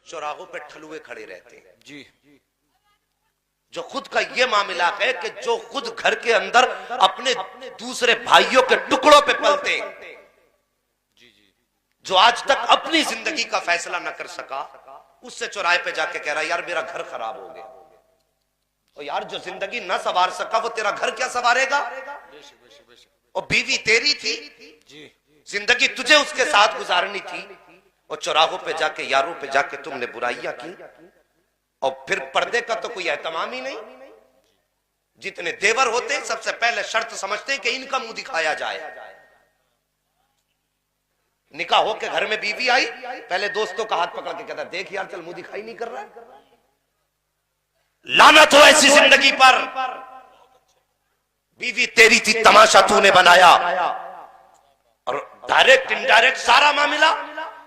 چوراہوں پہ ٹھلوے کھڑے رہتے ہیں جی جو خود کا یہ معاملہ ہے کہ جو خود گھر کے اندر اپنے دوسرے بھائیوں کے ٹکڑوں پہ پلتے ہیں، جو آج تک اپنی زندگی کا فیصلہ نہ کر سکا، اس سے چوراہے پہ جا کے کہہ رہا یار میرا گھر خراب ہو گیا. اور یار جو زندگی نہ سنوار سکا وہ تیرا گھر کیا سنوارے گا؟ اور بیوی تیری تھی، زندگی تجھے اس کے ساتھ گزارنی تھی، اور چوراہوں پہ جا کے یاروں پہ جا کے تم نے برائیاں کی. اور پھر پردے کا تو کوئی اہتمام ہی نہیں. جتنے دیور ہوتے ہیں سب سے پہلے شرط سمجھتے ہیں کہ ان کا منہ دکھایا جائے. نکاح ہو کے گھر میں بیوی آئی، پہلے دوستوں کا ہاتھ پکڑ کے کہتا دیکھ یار چل منہ دکھائی نہیں کر رہا ہے. لعنت ہو ایسی زندگی پر. بیوی تیری تھی، تماشا تو نے بنایا، اور ڈائریکٹ انڈائریکٹ سارا معاملہ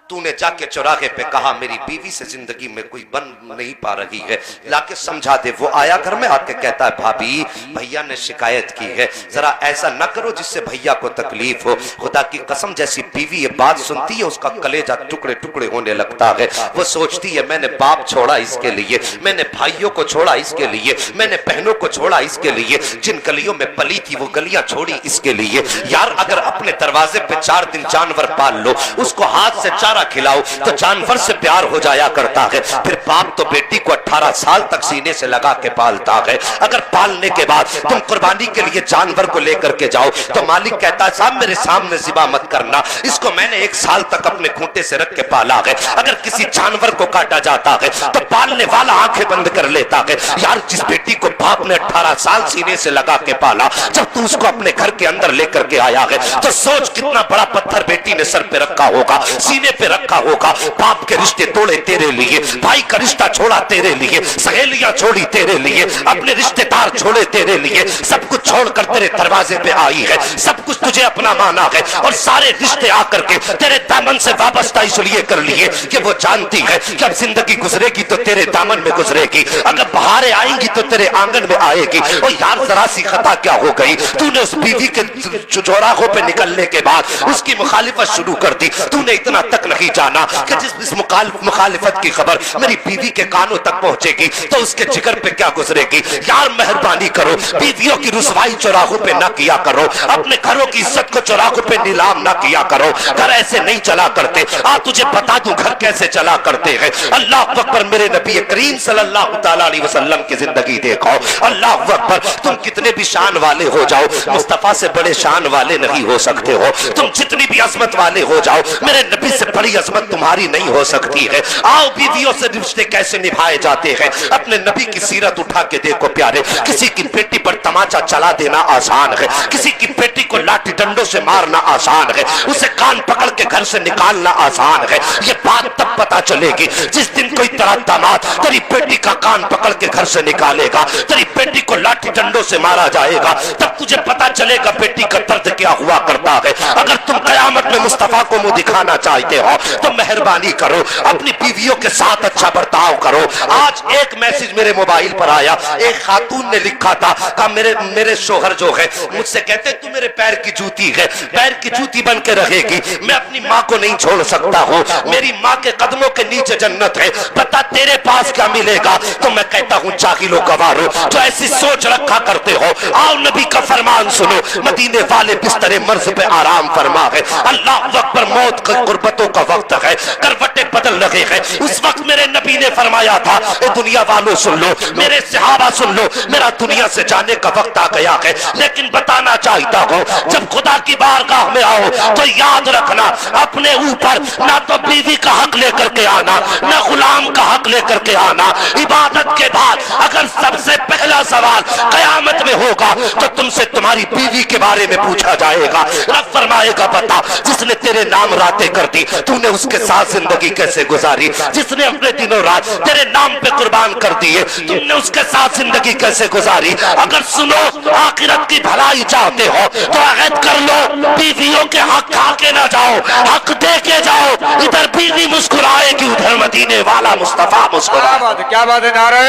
تو نے جا کے چوراہے پہ کہا میری بیوی سے زندگی میں کوئی بن نہیں پا رہی ہے، لا کے سمجھا دے. وہ آیا گھر میں آ کے کہتا ہے بھابی بھیا نے شکایت کی ہے، ذرا ایسا نہ کرو جس سے بھیا کو تکلیف ہو. خدا کی قسم جیسی بیوی یہ بات سنتی ہے اس کا کلیجہ ٹکڑے ٹکڑے ہونے لگتا ہے. وہ سوچتی ہے میں نے باپ چھوڑا اس کے لیے، میں نے بھائیوں کو چھوڑا اس کے لیے، میں نے بہنوں کو چھوڑا اس کے لیے، جن گلیوں میں پلی تھی وہ گلیاں چھوڑی اس کے لیے. یار اگر اپنے دروازے پہ 4 دن جانور پال لو، اس کو ہاتھ سے چارہ کھلاؤ تو جانور سے پیار ہو جایا کرتا ہے. پھر باپ تو بیٹی کو 18 سال تک سینے سے لگا کے پالتا ہے. اگر پالنے کے بعد تم قربانی کے لیے جانور کو لے کر کے جاؤ تو مالک کہتا ہے صاحب میرے سامنے ذبح مت کرنا، اس کو میں نے 1 سال تک اپنے کھوٹے سے رکھ کے پالا ہے. اگر کسی جانور کو کاٹا جاتا ہے تو پالنے والا آنکھیں بند کر لیتا ہے. یار جس بیٹی کو باپ نے 18 سال سینے سے لگا کے پالا، جب تو اس کو اپنے گھر کے اندر لے کر کے آیا ہے تو سوچ کتنا بڑا پتھر بیٹی نے سر پہ رکھا ہوگا، سینے پہ رکھا ہوگا. باپ کے رشتے توڑے تیرے لیے، بھائی کا رشتہ چھوڑا تیرے لیے، سہیلیاں چھوڑی تیرے لیے، اپنے رشتے دار چھوڑے تیرے لیے، سب کچھ چھوڑ کر تیرے دروازے پہ آئی ہے، سب کچھ تجھے اپنا مانا ہے، اور سارے رشتے آ کر کے تیرے دامن سے وابستہ اس لیے کر لیے کہ وہ جانتی ہے کہ اب زندگی گزرے گی تو تیرے دامن میں گزرے گی، اگر بہاریں آئیں گی تو تیرے آنگن میں آئے گی. اور یار ذرا سی خطا کیا ہو گئی، تو نے اس بیوی کے چوراہوں پہ نکلنے کے بعد اس کی مخالفت شروع کر دی. تو نے اتنا تک نہیں جانا کہ جس مخالفت کی خبر میری بیوی کے کانوں تک پہنچے گی تو اس کے جگر پہ کیا گزرے گی. یار مہربانی کرو، بیویوں کی رسوائی چوراہوں پہ نہ کیا کرو، اپنے گھروں کی عزت کو چوراہوں پہ نیلام نہ کیا کرو. گھر ایسے نہیں چلا کرتے. تجھے بتا دوں گھر کیسے چلا کرتے ہیں. اللہ اکبر، میرے نبی کریم صلی اللہ تعالی علیہ وسلم کی زندگی دیکھو. اللہ اکبر، تم کتنے بھی شان والے ہو جاؤ مصطفیٰ سے بڑے شان والے نہیں ہو سکتے ہو. تم جتنی بھی عظمت والے ہو جاؤ میرے نبی سے بڑی عظمت تمہاری نہیں ہو سکتی ہے. آؤ بیویوں سے رشتے کیسے نبھائے جاتے ہیں. اپنے نبی کی سیرت اٹھا کے دیکھو پیارے. کسی کی بیٹی پر تماچا چلا دینا آسان ہے، کسی کی بیٹی کو لاٹھی ڈنڈوں سے مارنا آسان ہے، اسے کان پکڑ کے گھر سے نکالنا آسان ہے. یہ بات تب پتا چلے گی جس دن کوئی تیرا داماد تیری بیٹی کا کان پکڑ کے گھر سے نکالے گا، تیری بیٹی کو لاٹھی ڈنڈوں سے مارا جائے گا، تب تجھے پتا چلے گا بیٹی کا درد کیا ہوا کرتا ہے. اگر تم قیامت میں مصطفیٰ کو منہ دکھانا چاہتے ہو تو مہربانی کرو اپنی بیویوں کے ساتھ اچھا برتاؤ کرو. آج ایک میسج میرے موبائل پر آیا، ایک خاتون نے لکھا تھا کہ میرے شوہر جو ہے مجھ سے کہتے تو میرے پیر کی جوتی ہے، پیر کی جوتی بن کے رہے گی، میں اپنی ماں کو نہیں چھوڑ سکتا ہوں، میری ماں کے قدموں کے نیچے جنت ہے، بتا تیرے پاس کیا ملے گا. تو میں کہتا ہوں جاہلو گوارو جو ایسی سوچ رکھا کرتے ہو، آؤ نبی کا فرمان سنو. مدینے والے بستر مرض پہ آرام فرما ہے. اللہ اکبر، موت کی قربتوں کا وقت ہے، کروٹیں بدل رہے ہیں. اس وقت میرے نبی نے فرمایا تھا اے دنیا والوں سن لو، میرے صحابہ سن لو، میرا دنیا سے جانے کا وقت آ گیا ہے. لیکن بتانا چاہتا ہوں جب خدا کی بارگاہ میں آؤ تو یاد رکھنا اپنے اوپر نہ تو بیوی کا حق لے کر کے آنا، نہ غلام کا حق لے کر کے آنا. عبادت کے بعد اگر سب سے پہلا سوال قیامت میں ہوگا تو تم سے تمہاری بیوی کے بارے میں پوچھا جائے گا. رب فرمائے گا بتا جس نے تیرے نام راتیں کر دی تو نے اس کے ساتھ زندگی کیسے گزاری، جس نے اپنے دنوں رات تیرے نام پہ قربان کر دیے تم نے اس کے ساتھ زندگی کیسے گزاری. اگر سنو آخرت کی بھلائی چاہتے ہو تو عہد کر لو بیویوں کے حق کھا کے نہ جاؤ، حق دے کے جاؤ. ادھر بیوی مسکرائے گی ادھر مدینے والا مصطفیٰ مسکرائے. کیا بات ہے. نعرہ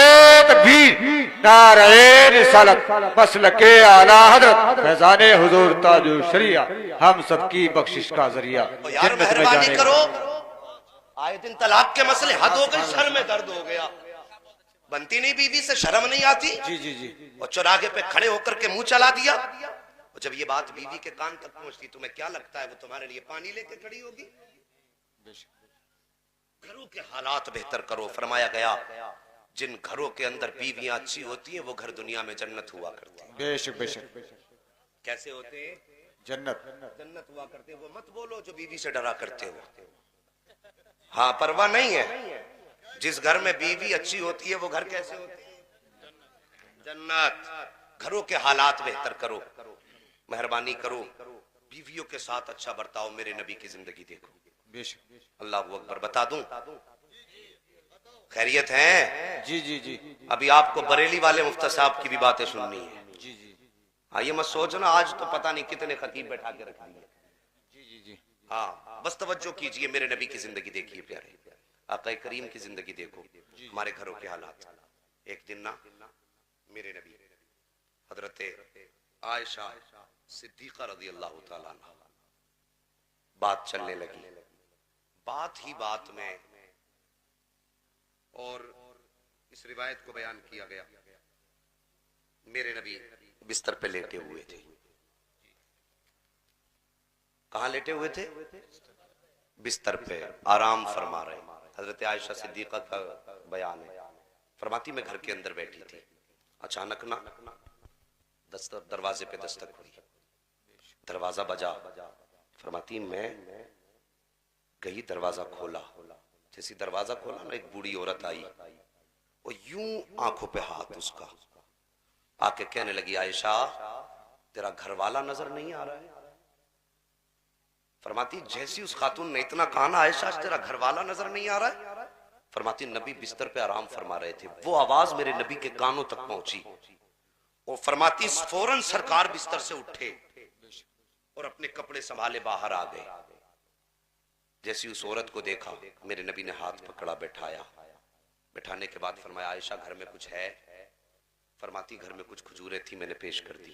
تکبیر، نعرہ رسالت، مسلک اعلی حضرت فیضان حضور تاج الشریعہ ہم سب کی بخشش کا ذریعہ. یار مہربانی کرو آئے دن طلاق کے مسئلے، حد ہو گئی، سر میں درد ہو گیا. بنتی نہیں بیوی سے، شرم نہیں آتی؟ جی جی جی. اور چوراہے پہ کھڑے ہو کر کے منہ چلا دیا. اور جب یہ بات بیوی کے کان تک پہنچتی تمہیں کیا لگتا ہے وہ تمہارے لیے پانی لے کے کھڑی ہوگی؟ گھروں کے حالات بہتر کرو. فرمایا گیا جن گھروں کے اندر بیویاں اچھی ہوتی ہیں وہ گھر دنیا میں جنت ہوا کرتے ہیں. بے شک بے شک. کیسے ہوتے ہیں؟ جنت. جنت ہوا کرتے ہیں. وہ مت بولو جو بیوی سے ڈرا کرتے ہو. ہاں پرواہ نہیں ہے. جس گھر میں بیوی اچھی ہوتی ہے وہ گھر کیسے ہوتے ہیں؟ جنت. گھروں کے حالات بہتر کرو. مہربانی کرو بیویوں کے ساتھ اچھا برتاؤ. میرے نبی کی زندگی دیکھو. بے شک. اللہ اکبر. بتا دوں خیریت ہیں؟ جی جی جی. ابھی آپ کو بریلی والے مفتی صاحب کی بھی باتیں سننی ہے. جی جی. ہاں یہ مت سوچنا آج تو پتہ نہیں کتنے خطیب بیٹھا کے رکھا ہے. جی جی جی. ہاں بس توجہ کیجئے. میرے نبی کی زندگی دیکھیے پیارے. آقا کریم کی زندگی دیکھو. ہمارے گھروں کے حالات. ایک دن نا میرے نبی حضرت عائشہ صدیقہ رضی اللہ تعالیٰ عنہ بات چلنے لگی. بات ہی بات میں اور اس روایت کو بیان کیا گیا میرے نبی بستر پہ لیٹے ہوئے تھے. کہاں لیٹے ہوئے تھے؟ بستر پہ آرام فرما رہے. حضرت عائشہ صدیقہ کا بیان ہے. فرماتی میں گھر کے اندر بیٹھی تھی. اچانک نا دروازے پہ دستک ہوئی. دروازہ بجا. فرماتی میں گئی دروازہ کھولا. جیسی دروازہ کھولا نا ایک بوڑھی عورت آئی اور یوں آنکھوں پہ ہاتھ اس کا آ کے کہنے لگی عائشہ تیرا گھر والا نظر نہیں آ رہا ہے. فرماتی جیسی اس خاتون نے اتنا کہا نا عائشہ تیرا گھر والا نظر نہیں آ رہا ہے. فرماتی نبی بستر پہ آرام فرما رہے تھے. وہ آواز میرے نبی کے کانوں تک پہنچی اور فرماتی فوراً سرکار بستر سے اٹھے اور اپنے کپڑے سنبھالے باہر آ گئے. جیسی اس عورت کو دیکھا میرے نبی نے ہاتھ پکڑا بٹھایا. بٹھانے کے بعد فرمایا عائشہ گھر میں کچھ ہے؟ فرماتی گھر میں کچھ کھجوریں تھی میں نے پیش کر دی.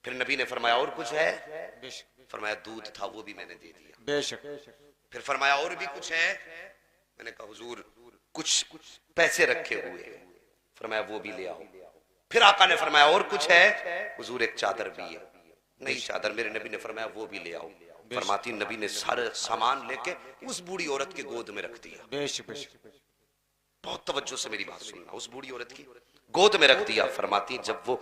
پھر نبی نے فرمایا اور کچھ ہے؟ فرمایا دودھ تھا وہ بھی میں نے دے دیا. بے شک. پھر فرمایا اور بھی کچھ ہے؟ میں نے کہا حضور کچھ پیسے رکھے ہوئے. فرمایا وہ بھی لے آؤ. پھر آقا نے فرمایا اور کچھ ہے؟ حضور ایک چادر بھی ہے. نہیں چادر. میرے نبی نے فرمایا وہ بھی لے آؤ. فرماتی نبی نے سارے سامان لے کے اس بوڑھی عورت کے گود میں رکھ دیا. بے شک. بہت توجہ سے میری بات سننا. اس بوڑھی عورت کی گود میں رکھ دیا. فرماتی جب وہ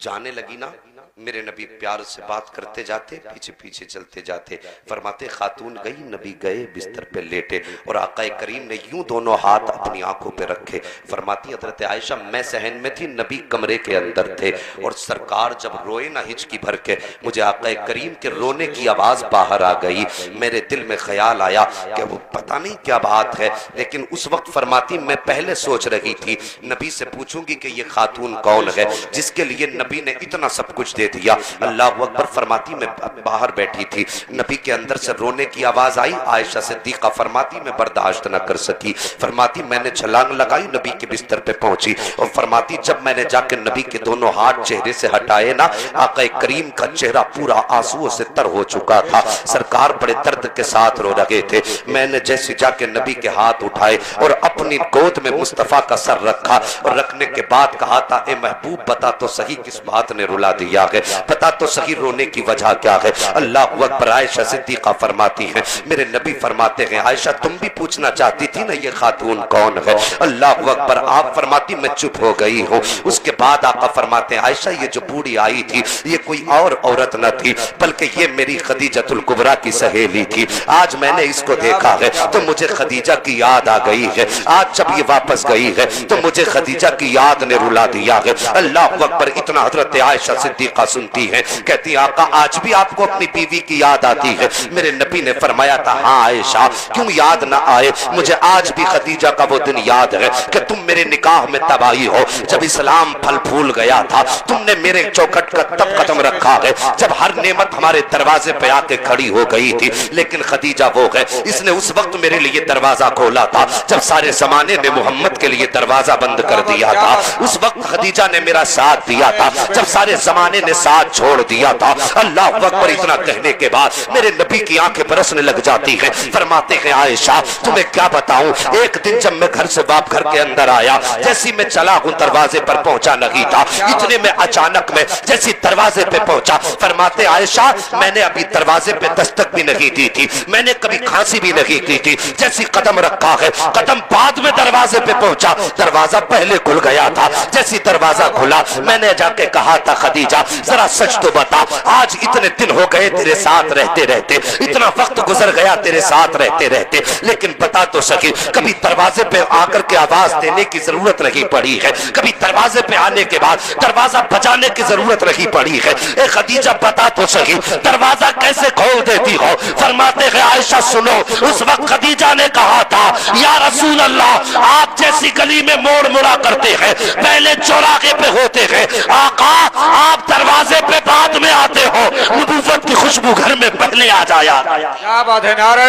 جانے لگی نا میرے نبی پیار سے بات کرتے جاتے پیچھے پیچھے چلتے جاتے. فرماتے خاتون گئی نبی گئے بستر پہ لیٹے اور آقا کریم نے یوں دونوں ہاتھ اپنی آنکھوں پہ رکھے. فرماتی حضرت عائشہ میں صحن میں تھی نبی کمرے کے اندر تھے اور سرکار جب روئے نا ہچکی بھر کے مجھے آقا کریم کے رونے کی آواز باہر آ گئی. میرے دل میں خیال آیا کہ وہ پتہ نہیں کیا بات ہے لیکن اس وقت فرماتی میں پہلے سوچ رہی تھی نبی سے پوچھوں گی کہ یہ خاتون کون ہے جس کے لیے نبی نے اتنا سب کچھ دے دیا. اللہ اکبر. فرماتی میں باہر بیٹھی تھی نبی کے اندر سے رونے کی آواز آئی. عائشہ صدیقہ فرماتی میں برداشت نہ کر سکی. فرماتی میں نے چھلانگ لگائی نبی کے بستر پہ پہنچی اور فرماتی جب میں نے جا کے نبی کے دونوں ہاتھ چہرے سے ہٹائے نا آقا کریم کا چہرہ پورا آنسوؤں سے تر ہو چکا تھا. سرکار بڑے درد کے ساتھ رو رہے تھے. میں نے جیسے جا کے نبی کے ہاتھ اٹھائے اور اپنی گود میں مصطفیٰ کا سر رکھا اور رکھنے کے بعد کہا تھا اے محبوب بتا تو صحیح کس بات نے رلا دیا ہے. بتا تو صحیح رونے کی وجہ کیا ہے. اللہ اکبر. عائشہ صدیقہ فرماتی ہیں میرے نبی فرماتے ہیں عائشہ تم بھی پوچھنا چاہتی تھی نا یہ خاتون کون ہے. اللہ اکبر. آپ فرماتی میں چپ ہو گئی ہوں. اس کے بعد آقا فرماتے ہیں عائشہ یہ جو بوڑھی آئی تھی یہ کوئی اور عورت نہ تھی بلکہ یہ میری خدیجۃ الکبریٰ کی سہیلی تھی. آج میں نے اس کو دیکھا ہے تو مجھے خدیجہ کی یاد آ گئی ہے. آج جب یہ واپس گئی ہے تو مجھے خدیجہ کی یاد نے رلا دیا ہے. اللہ اکبر. اتنا حضرت عائشہ صدیقہ سنتی ہے کہتی آقا آج بھی آپ کو اپنی بیوی کی یاد آتی ہے. میرے نبی نے فرمایا تھا ہاں عائشہ کیوں یاد نہ آئے مجھے آج بھی خدیجہ کا وہ دن یاد ہے کہ تم میرے نکاح میں تباہی ہو. جب اسلام پھل پھول گیا تھا تم نے میرے چوکھٹ کا تب قدم رکھا ہے جب ہر نعمت ہمارے دروازے پہ آ کے کھڑی ہو گئی تھی. لیکن خدیجہ وہ ہے اس نے اس وقت میرے لیے دروازہ کھولا تھا جب سارے زمانے نے محمد کے لیے دروازہ بند کر دیا تھا، اس وقت خدیجہ نے میرا ساتھ دیا تھا جب سارے زمانے نے ساتھ چھوڑ دیا تھا۔ اللہ اکبر، اتنا کہنے کے بعد میرے نبی کی آنکھیں برسنے لگ جاتی ہیں۔ فرماتے ہیں عائشہ تمہیں کیا بتاؤں، ایک دن جب میں گھر سے باپ گھر کے اندر آیا، جیسی میں چلا ہوں دروازے پر پہنچا نہیں تھا، اتنے میں اچانک میں جیسی دروازے پہ پہنچا، فرماتے عائشہ میں نے ابھی دروازے پہ دستک بھی نہیں دی تھی، میں نے کبھی کھانسی بھی نہیں کی تھی، جیسی قدم رکھا ہے قدم بعد میں دروازے پہ پہنچا، دروازہ پہلے کھل گیا تھا، جیسی دروازہ کھلا میں نے جا کے کہا تھا خدیجہ ذرا سچ تو بتا، آج اتنے دن ہو گئے تیرے ساتھ رہتے رہتے، اتنا وقت گزر گیا تیرے ساتھ رہتے رہتے، لیکن بتا تو سکی کبھی دروازے پہ آ کر کے آواز دینے کی ضرورت نہیں پڑی ہے، کبھی دروازے پہ آنے کے بعد دروازہ بجانے کی ضرورت نہیں پڑی ہے، اے خدیجہ بتا تو سکی دروازہ کیسے کھول دیتی ہو؟ فرماتے ہیں عائشہ سنو، اس وقت خدیجہ نے کہا تھا یا رسول اللہ آپ جیسی گلی میں موڑ مڑا کرتے ہیں، پہلے چوراہے پہ ہوتے ہیں، آقا آپ دروازے پہ بعد میں آتے ہو، نبوت کی خوشبو گھر میں پہلے آ جایا۔ کیا بات ہے، نعرہ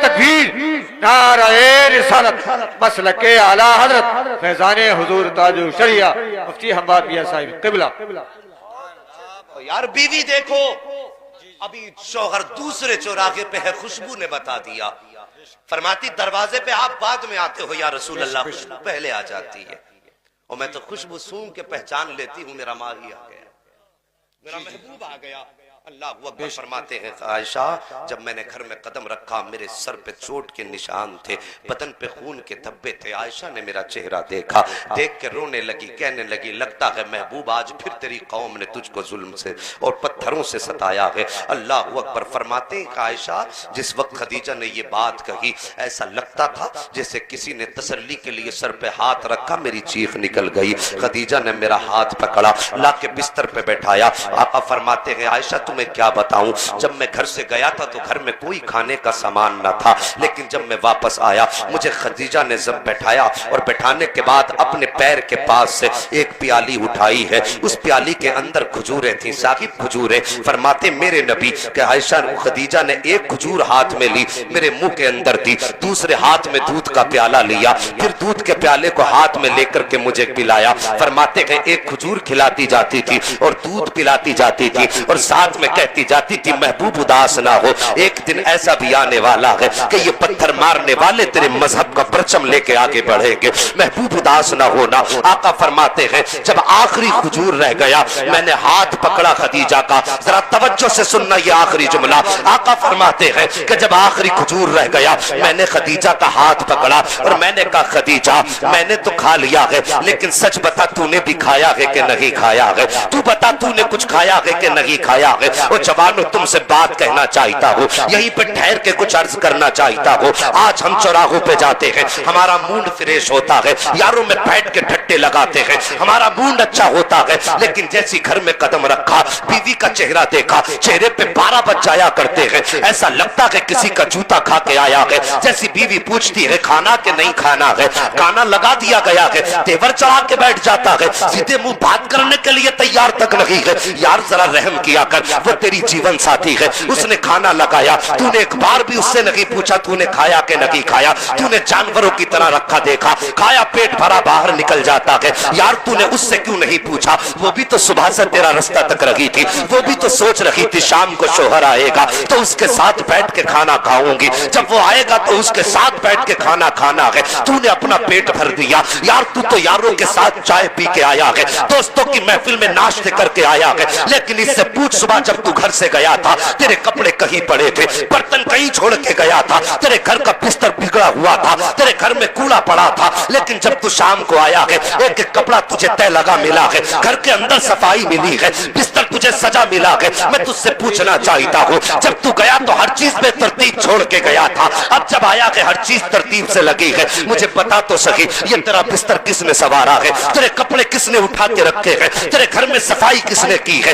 تکبیر، نعرہ رسالت، مسلک اعلی حضرت فیضان حضور تاج الشریعہ مفتی حماد میاں صاحب قبلہ۔ یار بیوی دیکھو، ابھی شوہر دوسرے چوراہے پہ ہے، خوشبو نے بتا دیا، فرماتی دروازے پہ آپ بعد میں آتے ہو یا رسول اللہ، خوشبو پہلے آ جاتی ہے، اور میں تو خوشبو سونگ کے پہچان لیتی ہوں میرا ماہی آ گیا، میرا محبوب آ گیا۔ اللہ اکبر، فرماتے ہیں عائشہ جب میں نے گھر میں قدم رکھا میرے سر پہ چوٹ کے نشان تھے، بدن پہ خون کے دھبے تھے، عائشہ نے میرا چہرہ دیکھا، دیکھ کے رونے لگی، کہنے لگی لگتا ہے محبوب آج پھر تیری قوم نے تجھ کو ظلم سے اور پتھروں سے ستایا ہے۔ اللہ اکبر، فرماتے ہیں عائشہ جس وقت خدیجہ نے یہ بات کہی ایسا لگتا تھا جیسے کسی نے تسلی کے لیے سر پہ ہاتھ رکھا، میری چیخ نکل گئی۔ خدیجہ نے میرا ہاتھ پکڑا، لا کے بستر پہ بیٹھایا۔ آقا فرماتے ہیں عائشہ تمہیں کیا بتاؤں، جب میں گھر سے گیا تھا تو گھر میں کوئی کھانے کا سامان نہ تھا، لیکن جب میں واپس آیا مجھے خدیجہ نے زب بیٹھایا اور بیٹھانے کے بعد اپنے پیر کے پاس سے ایک پیالی اٹھائی ہے، اس پیالی کے اندر کھجوریں تھیں، ثاقب کھجوریں۔ فرماتے میرے نبی کہ عائشہ خدیجہ نے ایک کھجور ہاتھ میں لی، میرے منہ کے اندر دی، دوسرے ہاتھ میں دودھ کا پیالہ لیا، پھر دودھ کے پیالے کو ہاتھ میں لے کر کے مجھے پلایا۔ فرماتے ہیں ایک کھجور کھلاتی جاتی تھی اور دودھ پلاتی جاتی تھی اور ساتھ میں کہتی جاتی تھی محبوب اداس نہ ہو، ایک دن ایسا بھی آنے والا ہے کہ یہ پتھر مارنے والے تیرے مذہب کا پرچم لے کے آگے بڑھیں گے، محبوب اداس نہ ہونا۔ آقا فرماتے ہیں جب آخری کھجور رہ گیا میں نے ہاتھ پکڑا خدیجہ کا، ذرا توجہ سے سننا یہ آخری جملہ، آقا فرماتے ہیں کہ جب آخری کھجور رہ گیا میں نے خدیجہ کا ہاتھ پکڑا اور میں نے کہا خدیجہ میں نے تو کھا لیا ہے لیکن سچ بتا تو نے بھی کھایا ہے کہ نہیں کھایا ہے، تو بتا تو نے کچھ کھایا ہے کہ نہیں کھایا ہے۔ اور جوانوں تم سے بات کہنا چاہتا ہوں، یہیں پہ ٹھہر کے کچھ عرض کرنا چاہتا ہوں، آج ہم چوراہوں پہ جاتے ہیں ہمارا موڈ فریش ہوتا ہے، یاروں میں بیٹھ کے ٹھٹے لگاتے ہیں، ہمارا موڈ اچھا ہوتا ہے، لیکن جیسی گھر میں قدم رکھا بیوی کا چہرہ دیکھا، چہرے پہ 12 بج جایا کرتے ہیں، ایسا لگتا ہے کسی کا جوتا کھا کے آیا ہے، جیسی بیوی پوچھتی ہے کھانا کہ نہیں کھانا ہے، کھانا لگا دیا گیا ہے، تیور چڑھا کے بیٹھ جاتا ہے، سیدھے منہ بات کرنے کے لیے تیار تک نہیں ہے۔ یار ذرا رحم کیا کر، وہ تیری جیون ساتھی ہے، اس نے کھانا لگایا، تو نے ایک بار بھی اس سے نہیں پوچھا تو نے کھایا کہ نہیں کھایا، تو نے جانوروں کی طرح رکھا دیکھا، کھایا پیٹ بھرا باہر نکل جاتا ہے، یار تو نے اس سے کیوں نہیں پوچھا، وہ بھی تو صبح سے تیرا رستہ تک رہی تھی، وہ بھی تو سوچ رہی تھی شام کو شوہر آئے گا تو اس کے ساتھ بیٹھ کے کھانا کھاؤں گی، جب وہ آئے گا تو اس کے ساتھ بیٹھ کے کھانا کھانا ہے، تو نے اپنا پیٹ بھر دیا، یار تو یاروں کے ساتھ چائے پی کے آیا ہے، دوستوں کی محفل میں ناشتے کر کے آیا ہے، لیکن اس سے پوچھ صبح جب تو گھر سے گیا تھا تیرے کپڑے کہیں پڑے تھے، برتن کہیں چھوڑ کے گیا تھا، تیرے گھر کا بستر بگڑا ہوا تھا، تیرے گھر میں کوڑا پڑا تھا، لیکن جب تو شام کو آیا ہے ایک ایک کپڑا تجھے تہ لگا ملا ہے، گھر کے اندر صفائی ملی ہے، بستر تجھے سجا ملا ہے، میں تجھ سے پوچھنا چاہتا ہوں جب تو گیا تو ہر چیز میں ترتیب چھوڑ کے گیا تھا، اب جب آیا کہ ہر چیز ترتیب سے لگی ہے، مجھے بتا تو سکی یہ تیرا بستر کس نے سوارا ہے، تیرے کپڑے کس نے اٹھا کے رکھے ہیں، تیرے گھر میں صفائی کس نے کی ہے،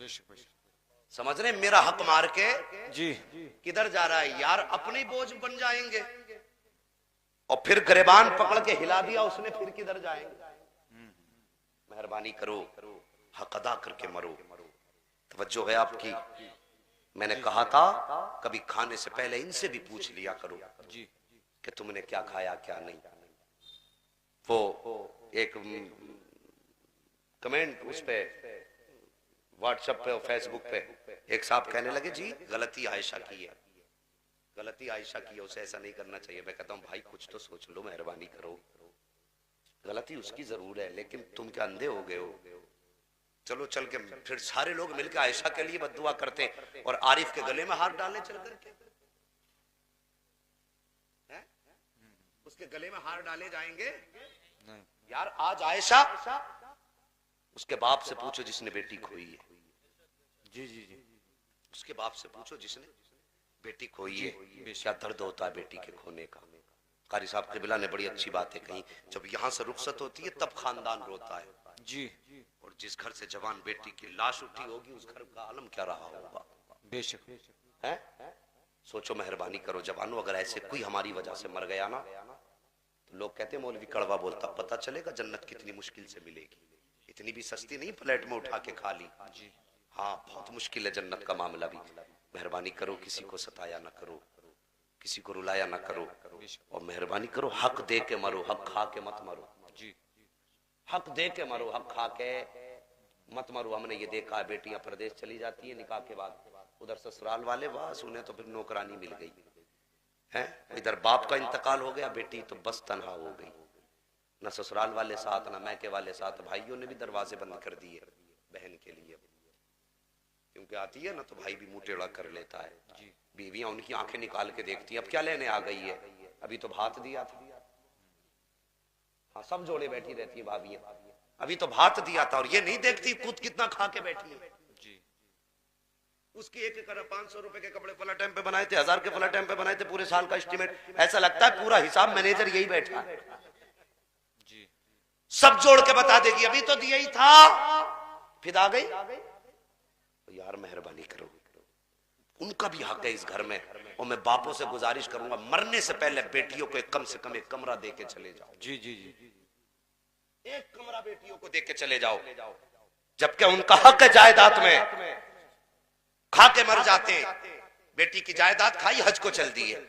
بے شک سمجھ رہے میرا حق مار کے جی کدھر جا رہا ہے یار؟ اپنی بوجھ بن جائیں گے اور پھر گریبان پکڑ کے ہلا دیا اس نے، پھر کدھر جائیں گے؟ مہربانی کرو حق ادا کر کے مرو۔ توجہ ہے آپ کی؟ میں نے کہا تھا کبھی کھانے سے پہلے ان سے بھی پوچھ لیا کرو جی کہ تم نے کیا کھایا کیا نہیں۔ وہ ایک کمنٹ اس پہ واٹس ایپ پہ اور فیس بک پہ ایک صاحب کہنے لگے جی غلطی عائشہ کی ہے، غلطی عائشہ کی ہے، اسے ایسا نہیں کرنا چاہیے۔ میں کہتا ہوں بھائی کچھ تو سوچ لو، مہربانی کرو، غلطی اس کی ضرور ہے لیکن تم کیا اندھے ہو گئے ہو؟ چلو چل کے پھر سارے لوگ مل کے عائشہ کے لیے بد دعا کرتے ہیں اور عارف کے گلے میں ہاتھ ڈالنے چل کر کے اس کے گلے میں ہار ڈالے جائیں گے یار؟ آج عائشہ اس کے باپ سے پوچھو جس نے بیٹی کھوئی ہے، جی جی جی اس کے باپ سے پوچھو جس نے بیٹی کھوئی ہے کیا درد ہوتا ہے بیٹی کے کھونے کا۔ قاری صاحب قبلہ نے بڑی اچھی باتیں کہیں، جب یہاں سے رخصت ہوتی ہے تب خاندان روتا ہے، جی اور جس گھر سے جوان بیٹی کی لاش اٹھی ہوگی اس گھر کا عالم کیا رہا ہوگا؟ بے شک ہے؟ سوچو، مہربانی کرو جوانوں، اگر ایسے کوئی ہماری وجہ سے مر گیا نا تو لوگ کہتے ہیں مولوی کڑوا بولتا، پتہ چلے گا جنت کتنی مشکل سے ملے گی، اتنی بھی سستی نہیں پلیٹ میں اٹھا کے کھا لی۔ ہاں بہت مشکل ہے جنت کا معاملہ بھی۔ مہربانی کرو کسی کو ستایا نہ کرو، کسی کو رلایا نہ کرو، اور مہربانی کرو حق دے کے مرو، حق کھا کے مت مرو، جی حق دے کے مرو، حق کھا کے مت مرو۔ ہم نے یہ دیکھا ہے بیٹیاں پردیش چلی جاتی ہیں نکاح کے بعد، ادھر سسرال والے بس انہیں تو پھر نوکرانی مل گئی ہے، ادھر باپ کا انتقال ہو گیا، بیٹی تو بس تنہا ہو گئی، نہ سسرال والے ساتھ نہ میکے والے ساتھ۔ بھائیوں نے بھی دروازے بند کر دیے بہن کے لیے، کیونکہ آتی ہے نا تو بھائی بھی منہ ٹیڑھا کر لیتا ہے، بیویاں ان کی آنکھیں نکال کے دیکھتی ہیں اب کیا لینے آ گئی ہے، ابھی تو بھات دیا تھا۔ ہاں سب جوڑے بیٹھی رہتی ہیں بھابیاں، ابھی تو بھات دیا تھا، اور یہ نہیں دیکھتی خود کتنا کھا کے بیٹھی ہے۔ اس کی ایک 500 روپے کے کپڑے فلاں ٹائم پہ بنائے تھے، 1000 کے فلاں ٹائم پہ بنائے تھے، پورے سال کا اسٹیمیٹ، ایسا لگتا ہے پورا حساب مینیجر یہی بیٹھا ہے، سب جوڑ کے بتا دے گی ابھی تو دیا ہی تھا، پھر آ گئی۔ یار مہربانی کرو، ان کا بھی حق ہے اس گھر میں، اور میں باپوں سے گزارش کروں گا مرنے سے پہلے بیٹیوں کو کم سے کم ایک کمرہ دے کے چلے جاؤ، جی جی جی ایک کمرہ بیٹیوں کو دے کے چلے جاؤ، جبکہ ان کا حق ہے جائیداد میں، کھا کے مر جاتے ہیں، بیٹی کی جائیداد کھائی حج کو چل دی ہے،